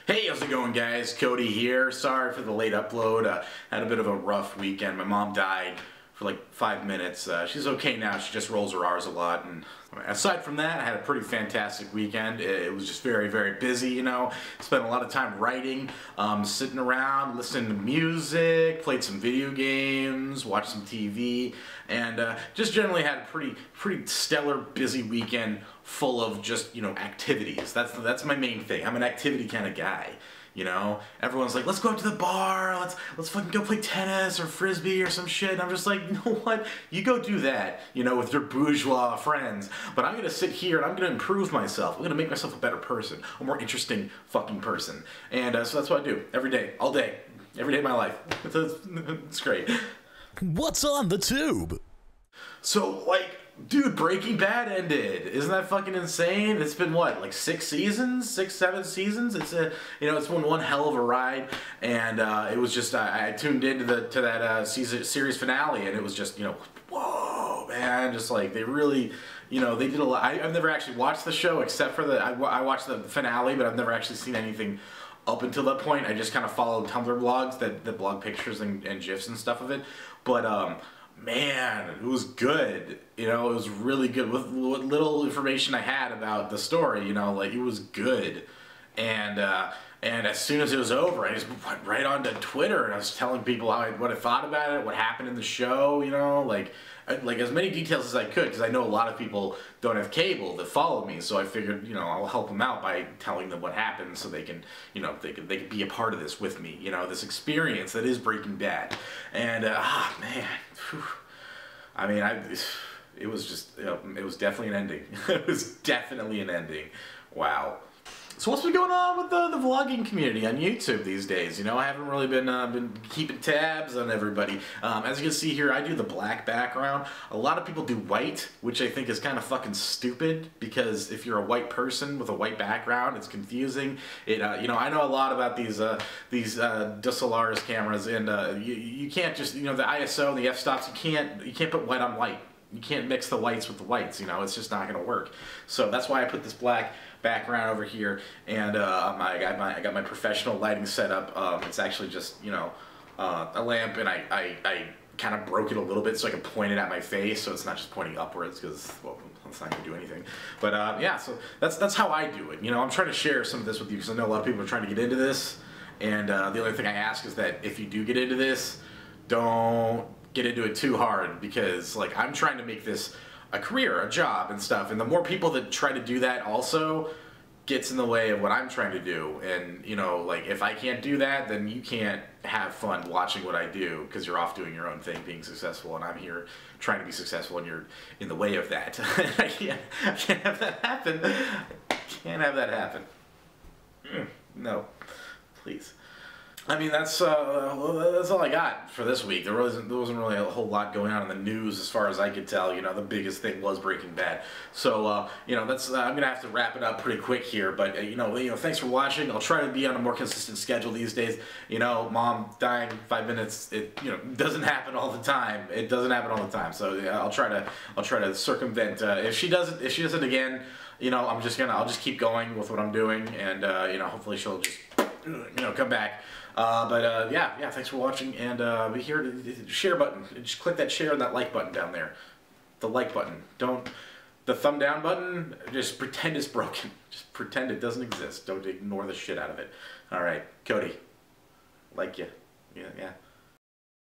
Hey, how's it going, guys? Cody here. Sorry for the late upload. Had a bit of a rough weekend. My mom died for like 5 minutes. She's okay now. She just rolls her R's a lot. And aside from that, I had a pretty fantastic weekend. It was just very, very busy, you know. Spent a lot of time writing, sitting around, listening to music, played some video games, watched some TV, and just generally had a pretty stellar, busy weekend full of just, you know, activities. That's my main thing. I'm an activity kind of guy. You know, everyone's like, let's go out to the bar, let's fucking go play tennis or frisbee or some shit. And I'm just like, you know what? You go do that, you know, with your bourgeois friends. But I'm gonna sit here and I'm gonna improve myself. I'm gonna make myself a better person, a more interesting fucking person. And so that's what I do every day, all day, every day of my life. It's great. What's on the tube? So, like, dude, Breaking Bad ended. Isn't that fucking insane? It's been what, like 6 seasons, 6, 7 seasons. It's it's been one hell of a ride, and it was just I tuned into that series finale, and it was just, you know, whoa, man, just like they really, you know, they did a lot. I've never actually watched the show except for I watched the finale, but I've never actually seen anything up until that point. I just kind of followed Tumblr blogs that blog pictures and GIFs and stuff of it, but man, it was good. You know, it was really good with what little information I had about the story. You know, like, it was good. And as soon as it was over, I just went right onto Twitter and I was telling people what I thought about it, what happened in the show. You know, like as many details as I could, because I know a lot of people don't have cable that follow me. So I figured, you know, I'll help them out by telling them what happened, so they can, you know, they can be a part of this with me. You know, this experience that is Breaking Bad. And man, whew. I mean, it was just, you know, it was definitely an ending. It was definitely an ending. Wow. So what's been going on with the vlogging community on YouTube these days? You know, I haven't really been keeping tabs on everybody. As you can see here, I do the black background. A lot of people do white, which I think is kind of fucking stupid, because if you're a white person with a white background, it's confusing. You know, I know a lot about these DSLRs cameras, and you can't just, you know, the ISO and the f-stops, you can't put white on white. You can't mix the whites with the whites, you know, it's just not going to work. So that's why I put this black background over here, and I got my professional lighting set up. It's actually just, you know, a lamp, and I kind of broke it a little bit so I can point it at my face, so it's not just pointing upwards, because, well, it's not going to do anything. But yeah, so that's how I do it. You know, I'm trying to share some of this with you, because I know a lot of people are trying to get into this, and the only thing I ask is that if you do get into this, don't get into it too hard, because, like, I'm trying to make this a career, a job, and stuff, and the more people that try to do that also gets in the way of what I'm trying to do. And, you know, like, if I can't do that, then you can't have fun watching what I do, because you're off doing your own thing, being successful, and I'm here trying to be successful, and you're in the way of that. I can't have that happen. I can't have that happen. No, please. I mean, that's all I got for this week. There wasn't really a whole lot going on in the news as far as I could tell. You know, the biggest thing was Breaking Bad. So you know, that's I'm gonna have to wrap it up pretty quick here. But you know, thanks for watching. I'll try to be on a more consistent schedule these days. You know, mom dying 5 minutes, it, you know, doesn't happen all the time. It doesn't happen all the time. So yeah, I'll try to circumvent. If she doesn't again, you know, I'll just keep going with what I'm doing, and you know, hopefully she'll just, you know, come back. Yeah, thanks for watching, and be here to the share button. Just click that share and that like button down there. The like button. The thumb down button, just pretend it's broken. Just pretend it doesn't exist. Don't ignore the shit out of it. Alright, Cody. Like ya. Yeah.